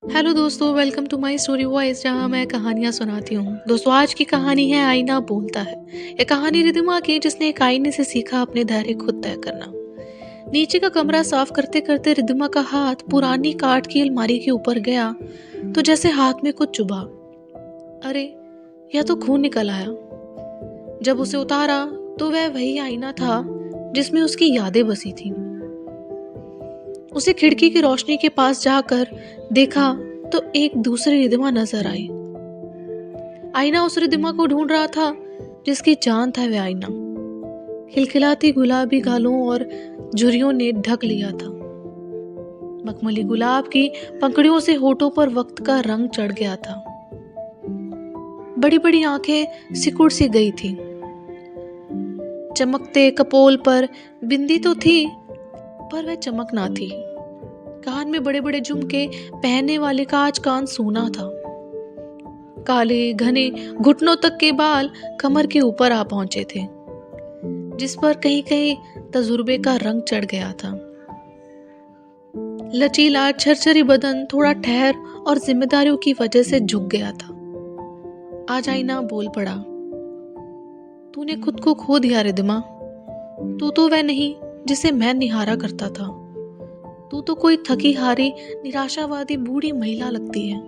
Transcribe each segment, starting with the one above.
Hello दोस्तों, welcome to my story voice जहां मैं कहानियां सुनाती हूँ। दोस्तों, आज की कहानी है आईना बोलता है। ये कहानी रिधिमा की, जिसने एक आईने से सीखा अपने धैर्य खुद तय करना। नीचे का कमरा साफ करते करते रिधिमा का हाथ पुरानी काठ की अलमारी के ऊपर गया तो जैसे हाथ में कुछ चुभा। अरे, यह तो खून निकल आया। जब उसे उतारा तो वह वही आईना था जिसमें उसकी यादें बसी थी। उसे खिड़की की रोशनी के पास जाकर देखा तो एक दूसरी रिधिमा नजर आई। आईना उस रिधिमा को ढूंढ रहा था जिसकी जान था वह आईना। खिलखिलाती गुलाबी गालों और झुर्रियों ने ढक लिया था। मखमली गुलाब की पंखुड़ियों से होठों पर वक्त का रंग चढ़ गया था। बड़ी बड़ी आंखें सिकुड़ सी गई थी। चमकते कपोल पर बिंदी तो थी, पर वह चमक ना थी। कान में बड़े बड़े झुमके पहनने वाले का आज कान सूना था। काले घने घुटनों तक के बाल कमर के ऊपर आ पहुंचे थे, जिस पर कहीं कहीं तजुर्बे का रंग चढ़ गया था। लचीला छरछरी बदन थोड़ा ठहर और जिम्मेदारियों की वजह से झुक गया था। आज आईना बोल पड़ा, तूने खुद को खो दिया रिधिमा। तू तो वह नहीं जिसे मैं निहारा करता था। तू तो कोई थकी हारी निराशावादी बूढ़ी महिला लगती है।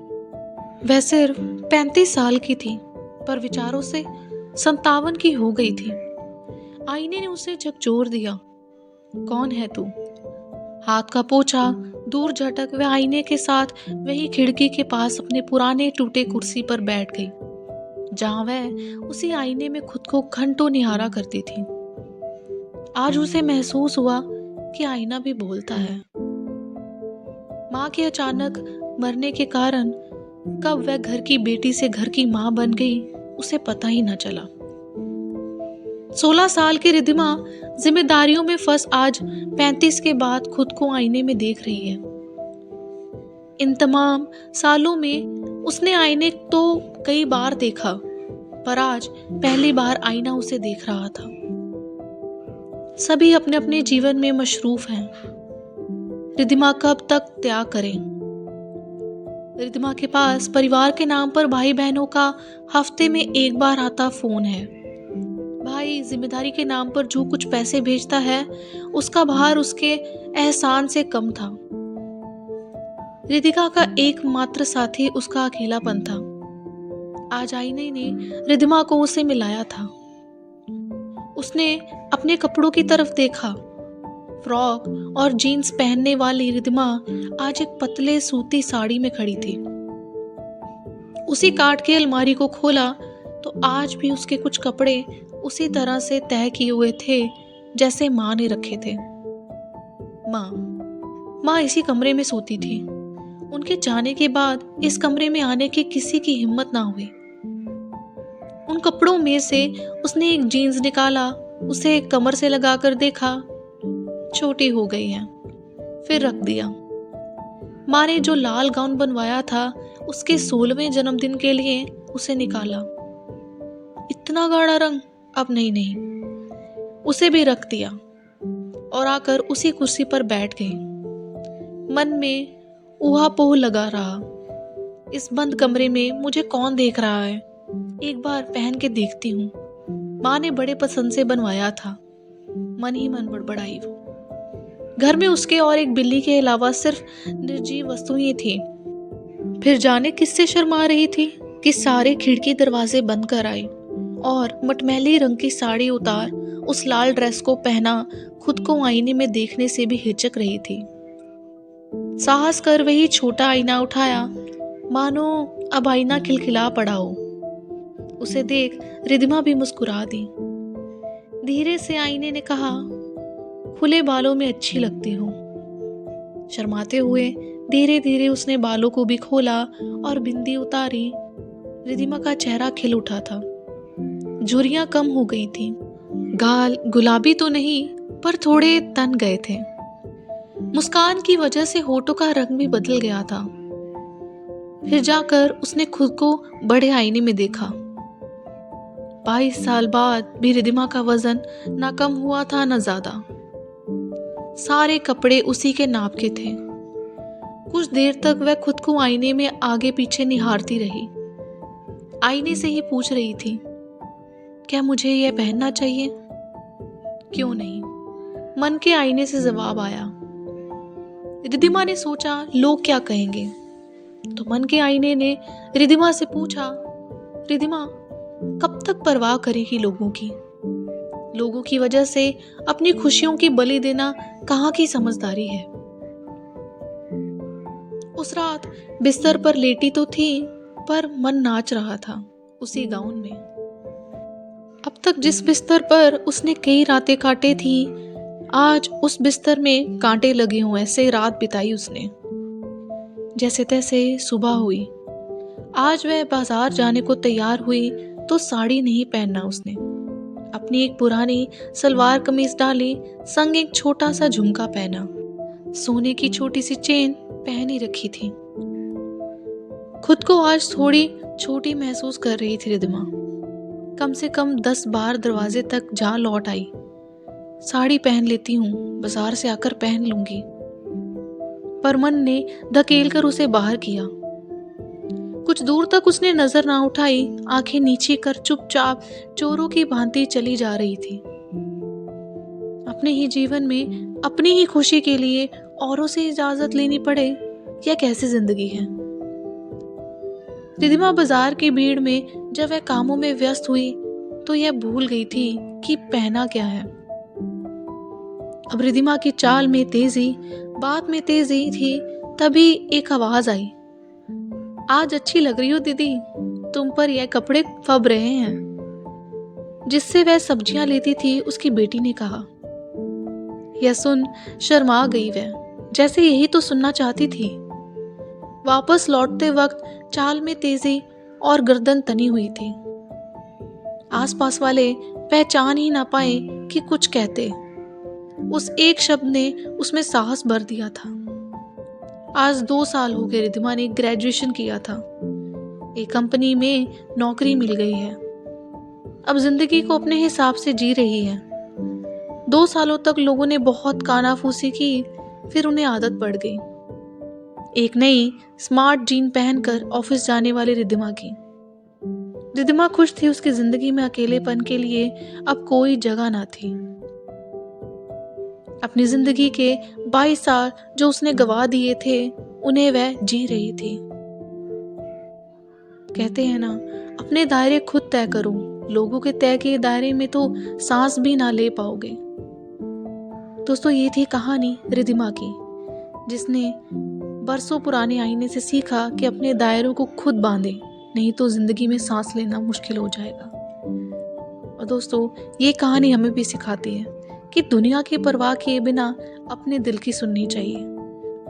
वह सिर्फ 35 साल की थी, पर विचारों से 57 की हो गई थी। आईने ने उसे झकझोर दिया, कौन है तू? हाथ का पोछा दूर झटक वह आईने के साथ वही खिड़की के पास अपने पुराने टूटे कुर्सी पर बैठ गई, जहां वह उसी आईने में खुद को घंटों निहारा करती थी। आज उसे महसूस हुआ कि आईना भी बोलता है। माँ के अचानक मरने के कारण कब वह घर की बेटी से घर की माँ बन गई, उसे पता ही न चला। 16 साल की रिधिमा जिम्मेदारियों में फंस आज 35 के बाद खुद को आईने में देख रही है। इन तमाम सालों में उसने आईने तो कई बार देखा, पर आज पहली बार आईना उसे देख रहा था। सभी अपने अपने जीवन में मशरूफ हैं। रिधिमा कब तक त्याग करें? रिधिमा के पास परिवार के नाम पर भाई बहनों का हफ्ते में एक बार आता फोन है। भाई जिम्मेदारी के नाम पर जो कुछ पैसे भेजता है, उसका भार उसके एहसान से कम था। रिधिका का एकमात्र साथी उसका अकेलापन था। आज आईने ने रिधिमा को उसे मिलाया था। उसने अपने कपड़ों की तरफ देखा। फ्रॉक और जीन्स पहनने वाली रिधिमा आज एक पतले सूती साड़ी में खड़ी थी। उसी काठ की अलमारी को खोला तो आज भी उसके कुछ कपड़े उसी तरह से तय किए हुए थे जैसे माँ ने रखे थे। माँ इसी कमरे में सोती थी। उनके जाने के बाद इस कमरे में आने की किसी की हिम्मत ना हुई। उन कपड़ों में से उसने एक जीन्स निकाला, उसे कमर से लगाकर देखा, छोटी हो गई है, फिर रख दिया। माँ ने जो लाल गाउन बनवाया था उसके 16वें जन्मदिन के लिए उसे निकाला। इतना गाढ़ा रंग, अब नहीं, उसे भी रख दिया और आकर उसी कुर्सी पर बैठ गई। मन में ऊहापोह लगा रहा, इस बंद कमरे में मुझे कौन देख रहा है? एक बार पहन के देखती हूँ। माँ ने बड़े पसंद से बनवाया था। मन ही मन बड़बड़ाई वो। घर में उसके और एक बिल्ली के अलावा सिर्फ निर्जीव वस्तुएं थी। फिर जाने किससे शर्मा रही थी कि सारे खिड़की दरवाजे बंद कर आई और मटमैली रंग की साड़ी उतार उस लाल ड्रेस को पहना खुद को आईने में देखने से भी हिचक रही थी। साहस कर वही छोटा आईना उठाया, मानो अब आईना खिलखिला पड़ा हो। उसे देख रिधिमा भी मुस्कुरा दी। धीरे से आईने ने कहा, खुले बालों में अच्छी लगती हो। शर्माते हुए धीरे धीरे उसने बालों को भी खोला और बिंदी उतारी। रिधिमा का चेहरा खिल उठा था। झुर्रियां कम हो गई थी। गाल गुलाबी तो नहीं, पर थोड़े तन गए थे। मुस्कान की वजह से होठों का रंग भी बदल गया था। फिर जाकर उसने खुद को बड़े आईने में देखा। 22 साल बाद भी रिधिमा का वजन ना कम हुआ था ना ज्यादा। सारे कपड़े उसी के नाप के थे। कुछ देर तक वह खुद को आईने में आगे पीछे निहारती रही। आईने से ही पूछ रही थी, क्या मुझे यह पहनना चाहिए? क्यों नहीं? मन के आईने से जवाब आया। रिद्धिमा ने सोचा, लोग क्या कहेंगे? तो मन के आईने ने रिद्धिमा से पूछा, रिद्धिमा कब तक परवाह करेगी लोगों की? लोगों की वजह से अपनी खुशियों की बलि देना कहाँ की समझदारी है? उस रात बिस्तर पर लेटी तो थी, पर मन नाच रहा था उसी गाउन में। अब तक जिस बिस्तर पर उसने कई रातें काटे थी, आज उस बिस्तर में कांटे लगे हों ऐसे रात बिताई उसने। जैसे तैसे सुबह हुई। आज वह बाजार जाने को तैयार हुई तो साड़ी नहीं पहनना उसने। अपनी एक पुरानी सलवार कमीज डाली, संग एक छोटा सा झुमका पहना। सोने की छोटी सी चेन पहन ही रखी थी। खुद को आज थोड़ी छोटी महसूस कर रही थी रिद्धिमा। कम से कम 10 बार दरवाजे तक जा लौट आई। साड़ी पहन लेती हूँ, बाजार से आकर पहन लूंगी। पर मन ने धकेल कर उसे बाहर किया। कुछ दूर तक उसने नजर ना उठाई, आंखें नीचे कर चुपचाप चोरों की भांति चली जा रही थी। अपने ही जीवन में अपनी ही खुशी के लिए औरों से इजाजत लेनी पड़े, यह कैसी जिंदगी है? रिद्धिमा बाजार की भीड़ में जब वह कामों में व्यस्त हुई तो यह भूल गई थी कि पहना क्या है। अब रिद्धिमा की चाल में तेजी, बात में तेजी थी, तभी एक आवाज आई, आज अच्छी लग रही हो दीदी, तुम पर यह कपड़े फब रहे हैं। जिससे वह सब्जियां लेती थी उसकी बेटी ने कहा। यह सुन शर्मा गई वह, जैसे यही तो सुनना चाहती थी। वापस लौटते वक्त चाल में तेजी और गर्दन तनी हुई थी। आसपास वाले पहचान ही ना पाए कि कुछ कहते। उस एक शब्द ने उसमें साहस भर दिया था। आज 2 साल हो गए रिद्धिमा ने ग्रेजुएशन किया था। एक कंपनी में नौकरी मिल गई है। अब जिंदगी को अपने हिसाब से जी रही है। 2 सालों तक लोगों ने बहुत कानाफूसी की, फिर उन्हें आदत पड़ गई। एक नई स्मार्ट जीन पहनकर ऑफिस जाने वाली रिद्धिमा की। रिद्धिमा खुश थी। उसकी जिंदगी में अकेलेपन के लिए अब कोई जगह ना थी। अपनी जिंदगी के 22 साल जो उसने गवा दिए थे, उन्हें वह जी रही थी। कहते हैं ना, अपने दायरे खुद तय करो, लोगों के तय के दायरे में तो सांस भी ना ले पाओगे। दोस्तों, ये थी कहानी रिद्धिमा की, जिसने बरसों पुराने आईने से सीखा कि अपने दायरों को खुद बांधे, नहीं तो जिंदगी में सांस लेना मुश्किल हो जाएगा। और दोस्तों, ये कहानी हमें भी सिखाती है कि दुनिया की परवाह किए बिना अपने दिल की सुननी चाहिए।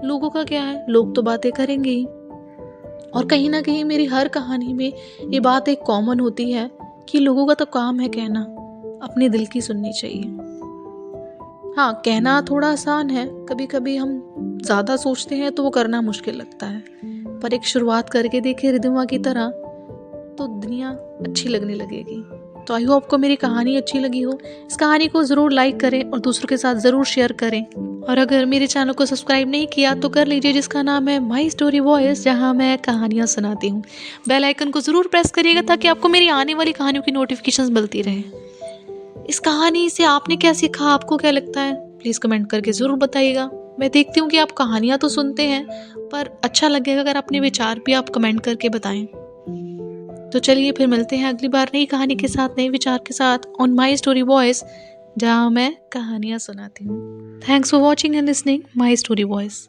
लोगों का क्या है, लोग तो बातें करेंगे ही। और कहीं ना कहीं मेरी हर कहानी में ये बात एक कॉमन होती है कि लोगों का तो काम है कहना, अपने दिल की सुननी चाहिए। हाँ, कहना थोड़ा आसान है, कभी कभी हम ज़्यादा सोचते हैं तो वो करना मुश्किल लगता है। पर एक शुरुआत करके देखे रिद्धिमा की तरह, तो दुनिया अच्छी लगने लगेगी। तो आई होप आपको मेरी कहानी अच्छी लगी हो। इस कहानी को ज़रूर लाइक करें और दूसरों के साथ ज़रूर शेयर करें। और अगर मेरे चैनल को सब्सक्राइब नहीं किया तो कर लीजिए, जिसका नाम है माई स्टोरी वॉइस, जहां मैं कहानियां सुनाती हूं। बेल आइकन को ज़रूर प्रेस करिएगा ताकि आपको मेरी आने वाली कहानियों की नोटिफिकेशंस मिलती रहे। इस कहानी से आपने क्या सीखा, आपको क्या लगता है, प्लीज़ कमेंट करके ज़रूर बताइएगा। मैं देखती हूँ कि आप कहानियाँ तो सुनते हैं, पर अच्छा लगेगा अगर अपने विचार भी आप कमेंट करके बताएं। तो चलिए फिर मिलते हैं अगली बार नई कहानी के साथ, नए विचार के साथ ऑन माई स्टोरी वॉइस, जहाँ मैं कहानियाँ सुनाती हूँ। Thanks for watching and listening my story voice.